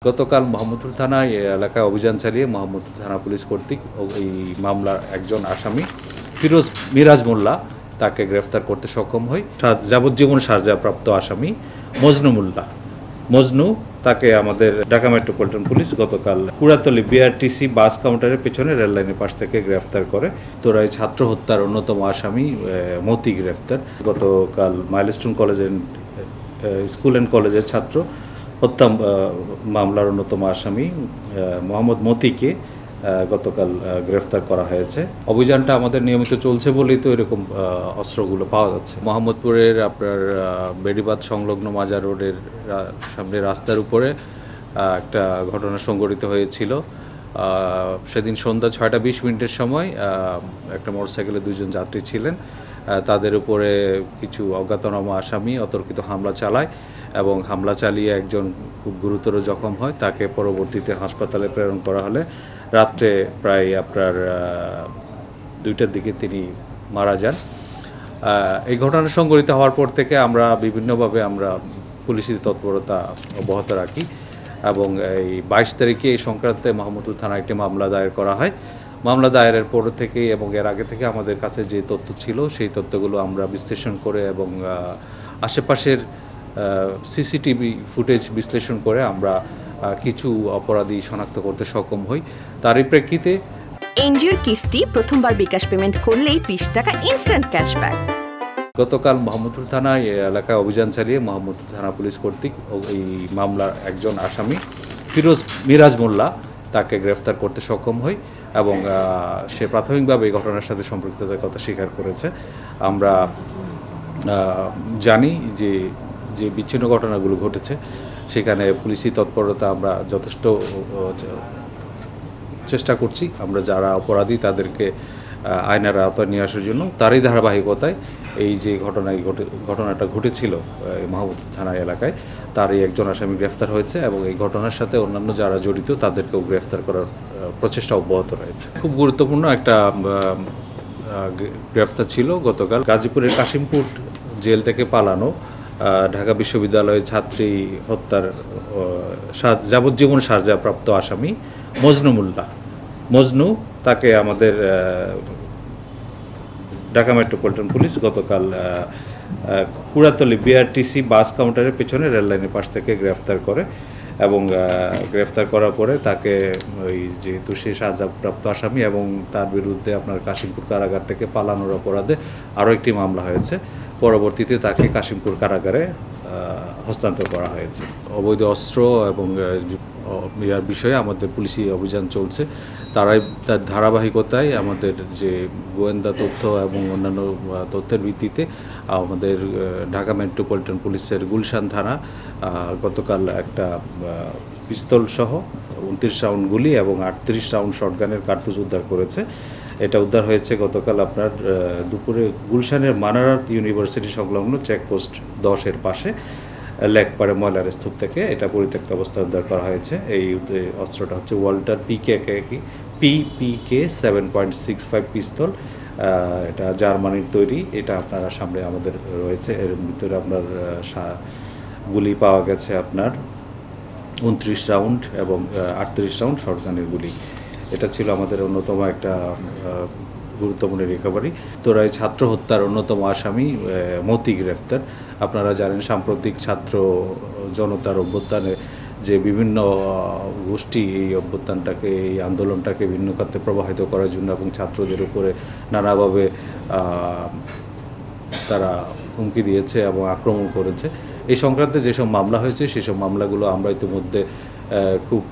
গতকাল মোহাম্মদপুর থানায় এলাকায় অভিযান চালিয়ে মোহাম্মদপুর থানা পুলিশ কর্তৃক এই মামলার একজন আসামি ফিরোজ মিরাজ মোল্লা তাকে গ্রেফতার করতে সক্ষম হয়। যাবজ্জীবন সাজাপ্রাপ্ত আসামি মজনু মোল্লা মজনু তাকে আমাদের ঢাকা মেট্রোপলিটন পুলিশ গতকাল কুড়াতলী বিআরটিসি বাস কাউন্টারের পেছনে রেললাইনের পাশ থেকে গ্রেফতার করে। তোরাই ছাত্র হত্যার অন্যতম আসামি মতি গ্রেফতার। গতকাল মাইলস্টোন কলেজের স্কুল অ্যান্ড কলেজের ছাত্র হত্যা মামলার অন্যতম আসামি মোহাম্মদ মতিকে গতকাল গ্রেফতার করা হয়েছে। অভিযানটা আমাদের নিয়মিত চলছে বলেই তো এরকম অস্ত্রগুলো পাওয়া যাচ্ছে। মোহাম্মদপুরের আপনার বেড়িবাঁধ সংলগ্ন মাজার রোডের সামনে রাস্তার উপরে একটা ঘটনা সংঘটিত হয়েছিল। সেদিন সন্ধ্যা 6:20 সময় একটা মোটরসাইকেলে দুজন যাত্রী ছিলেন। তাদের উপরে কিছু অজ্ঞাতনামা আসামি অতর্কিত হামলা চালায় এবং হামলা চালিয়ে একজন খুব গুরুতর জখম হয়। তাকে পরবর্তীতে হাসপাতালে প্রেরণ করা হলে রাত্রে প্রায় আপনার 2টার দিকে তিনি মারা যান। এই ঘটনা সংঘটিত হওয়ার পর থেকে আমরা বিভিন্নভাবে পুলিশি তৎপরতা অব্যাহত রাখি এবং এই 22 তারিখে এই সংক্রান্তে মোহাম্মদপুর থানায় একটি মামলা দায়ের করা হয়। মামলা দায়েরের পর থেকেই এবং এর আগে থেকে আমাদের কাছে যে তথ্য ছিল সেই তথ্যগুলো আমরা বিশ্লেষণ করে এবং আশেপাশের সিসিটিভি ফুটেজ বিশ্লেষণ করে আমরা কিছু অপরাধী শনাক্ত করতে সক্ষম হই। তারই প্রেক্ষিতে এনজিওর কিস্তি প্রথমবার বিকাশ পেমেন্ট করলেই 20 টাকা ইনস্ট্যান্ট ক্যাশব্যাক। গতকাল মোহাম্মদপুর থানায় এলাকায় অভিযান চালিয়ে মোহাম্মদপুর থানা পুলিশ কর্তৃক এই মামলার একজন আসামি ফিরোজ মিরাজ মোল্লা তাকে গ্রেফতার করতে সক্ষম হয় এবং সে প্রাথমিকভাবে এই ঘটনার সাথে সম্পৃক্ততার কথা স্বীকার করেছে। আমরা জানি যে বিচ্ছিন্ন ঘটনাগুলো ঘটেছে সেখানে পুলিশি তৎপরতা আমরা যথেষ্ট চেষ্টা করছি। আমরা যারা অপরাধী তাদেরকে আইনের আওতায় নিয়ে আসার জন্য তারই ধারাবাহিকতায় এই যে ঘটনাটা ঘটেছিল মোহাম্মদপুর থানা এলাকায় তারই একজন আসামি গ্রেফতার হয়েছে এবং এই ঘটনার সাথে অন্যান্য যারা জড়িত তাদেরকেও গ্রেফতার করার প্রচেষ্টা অব্যাহত রয়েছে। খুব গুরুত্বপূর্ণ একটা গ্রেফতার ছিল গতকাল গাজীপুরের কাশিমপুর জেল থেকে পালানো ঢাকা বিশ্ববিদ্যালয়ের ছাত্রী হত্যার যাবজ্জীবন সাজাপ্রাপ্ত আসামি মজনু মোল্লা মজনু তাকে আমাদের ঢাকা মেট্রোপলিটন পুলিশ গতকাল কুড়াতলী বিআরটিসি বাস কাউন্টারের পেছনে রেললাইনের পাশ থেকে গ্রেফতার করে এবং গ্রেফতার করার পরে তাকে ওই যেহেতু সে সাজাপ্রাপ্ত আসামি এবং তার বিরুদ্ধে আপনার কাশিমপুর কারাগার থেকে পালানোর অপরাধে আরও একটি মামলা হয়েছে। পরবর্তীতে তাকে কাশিমপুর কারাগারে হস্তান্তর করা হয়েছে। অবৈধ অস্ত্র এবং ইয়ার বিষয়ে আমাদের পুলিশি অভিযান চলছে। তার ধারাবাহিকতায় আমাদের যে গোয়েন্দা তথ্য এবং অন্যান্য তথ্যের ভিত্তিতে আমাদের ঢাকা মেট্রোপলিটন পুলিশের গুলশান থানা গতকাল একটা পিস্তল সহ 29 রাউন্ড গুলি এবং 38 রাউন্ড শটগানের কার্তুজ উদ্ধার করেছে। এটা উদ্ধার হয়েছে গতকাল আপনার দুপুরে গুলশানের মানারাত ইউনিভার্সিটি সংলগ্ন চেকপোস্ট 10-এর পাশে লেকপাড়ে ময়লার স্তূপ থেকে এটা পরিত্যক্ত অবস্থায় উদ্ধার করা হয়েছে। এই অস্ত্রটা হচ্ছে ওয়াল্টার পিপিকে 7.65 পিস্তল। এটা জার্মানির তৈরি। এটা আপনারা সামনে আমাদের রয়েছে। এর ভিতরে আপনার গুলি পাওয়া গেছে আপনার 29 রাউন্ড এবং 38 রাউন্ড শটগানের গুলি। এটা ছিল আমাদের অন্যতম একটা গুরুত্বপূর্ণ রিকভারি। তোরাই ছাত্র হত্যার অন্যতম আসামি মতি গ্রেফতার। আপনারা জানেন সাম্প্রতিক ছাত্র জনতার অভ্যুত্থানে যে বিভিন্ন গোষ্ঠী এই অভ্যুত্থানটাকে এই আন্দোলনটাকে ভিন্ন খাতে প্রবাহিত করার জন্য এবং ছাত্রদের উপরে নানাভাবে তারা হুমকি দিয়েছে এবং আক্রমণ করেছে। এই সংক্রান্তে যেসব মামলা হয়েছে সেসব মামলাগুলো আমরা ইতিমধ্যে খুব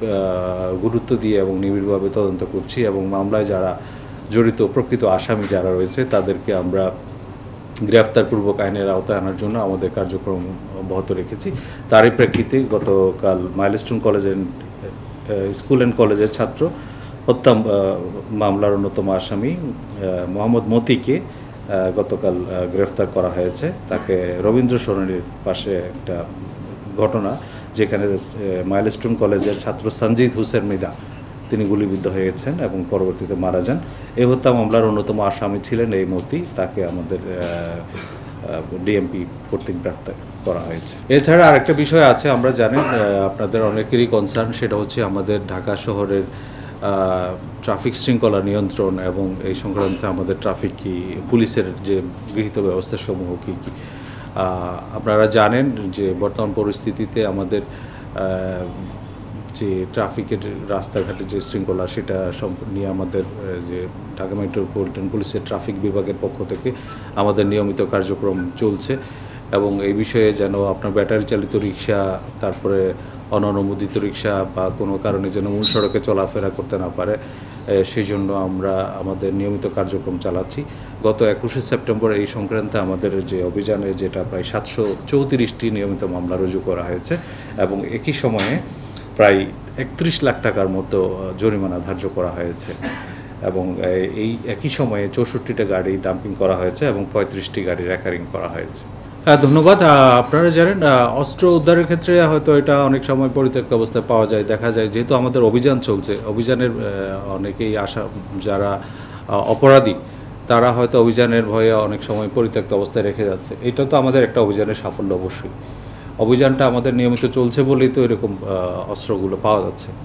গুরুত্ব দিয়ে এবং নিবিড়ভাবে তদন্ত করছি এবং মামলায় যারা জড়িত প্রকৃত আসামি যারা রয়েছে তাদেরকে আমরা গ্রেফতারপূর্বক আইনের আওতায় আনার জন্য আমাদের কার্যক্রম অব্যাহত রেখেছি। তারই প্রেক্ষিতে গতকাল মাইলস্টোন কলেজের স্কুল অ্যান্ড কলেজের ছাত্র হত্যা মামলার অন্যতম আসামি মোহাম্মদ মতিকে গতকাল গ্রেফতার করা হয়েছে। তাকে রবীন্দ্র সরণির পাশে একটা ঘটনা যেখানে মাইলস্টোন কলেজের ছাত্র সঞ্জিত হুসেন মৃধা তিনি গুলিবিদ্ধ হয়েছেন এবং পরবর্তীতে মারা যান। এই হত্যা মামলার অন্যতম আসামি ছিলেন এই মতি। তাকে আমাদের ডিএমপি কর্তৃক গ্রেফতার করা হয়েছে। এছাড়া আরেকটা বিষয় আছে, আমরা জানেন আপনাদের অনেকেরই কনসার্ন, সেটা হচ্ছে আমাদের ঢাকা শহরের ট্রাফিক শৃঙ্খলা নিয়ন্ত্রণ এবং এই সংক্রান্ত আমাদের ট্রাফিক কি পুলিশের যে গৃহীত ব্যবস্থাসমূহ কী কী। আপনারা জানেন যে বর্তমান পরিস্থিতিতে আমাদের যে ট্রাফিকের রাস্তাঘাটের যে শৃঙ্খলা সেটা নিয়ে আমাদের যে ঢাকা মেট্রোপলিটন পুলিশের ট্রাফিক বিভাগের পক্ষ থেকে আমাদের নিয়মিত কার্যক্রম চলছে এবং এই বিষয়ে যেন আপনার ব্যাটারি চালিত রিক্সা, তারপরে অননুমোদিত রিক্সা বা কোনো কারণে যেন মূল সড়কে চলাফেরা করতে না পারে, সেই জন্য আমরা আমাদের নিয়মিত কার্যক্রম চালাচ্ছি। গত 21শে সেপ্টেম্বর এই সংক্রান্তে আমাদের যে অভিযানে যেটা প্রায় 734টি নিয়মিত মামলা রুজু করা হয়েছে এবং একই সময়ে প্রায় 31 লাখ টাকার মতো জরিমানা ধার্য করা হয়েছে এবং এই একই সময়ে 64টা গাড়ি ডাম্পিং করা হয়েছে এবং 35টি গাড়ি রেকারিং করা হয়েছে। হ্যাঁ, ধন্যবাদ। আপনারা জানেন অস্ত্র উদ্ধারের ক্ষেত্রে হয়তো এটা অনেক সময় পরিত্যক্ত অবস্থায় পাওয়া যায়, দেখা যায় যেহেতু আমাদের অভিযান চলছে, অভিযানের অনেকেই যারা অপরাধী তারা হয়তো অভিযানের ভয়ে অনেক সময় পরিত্যক্ত অবস্থায় রেখে যাচ্ছে। এটা তো আমাদের একটা অভিযানের সাফল্য অবশ্যই। অভিযানটা আমাদের নিয়মিত চলছে বলেই তো এরকম অস্ত্রগুলো পাওয়া যাচ্ছে।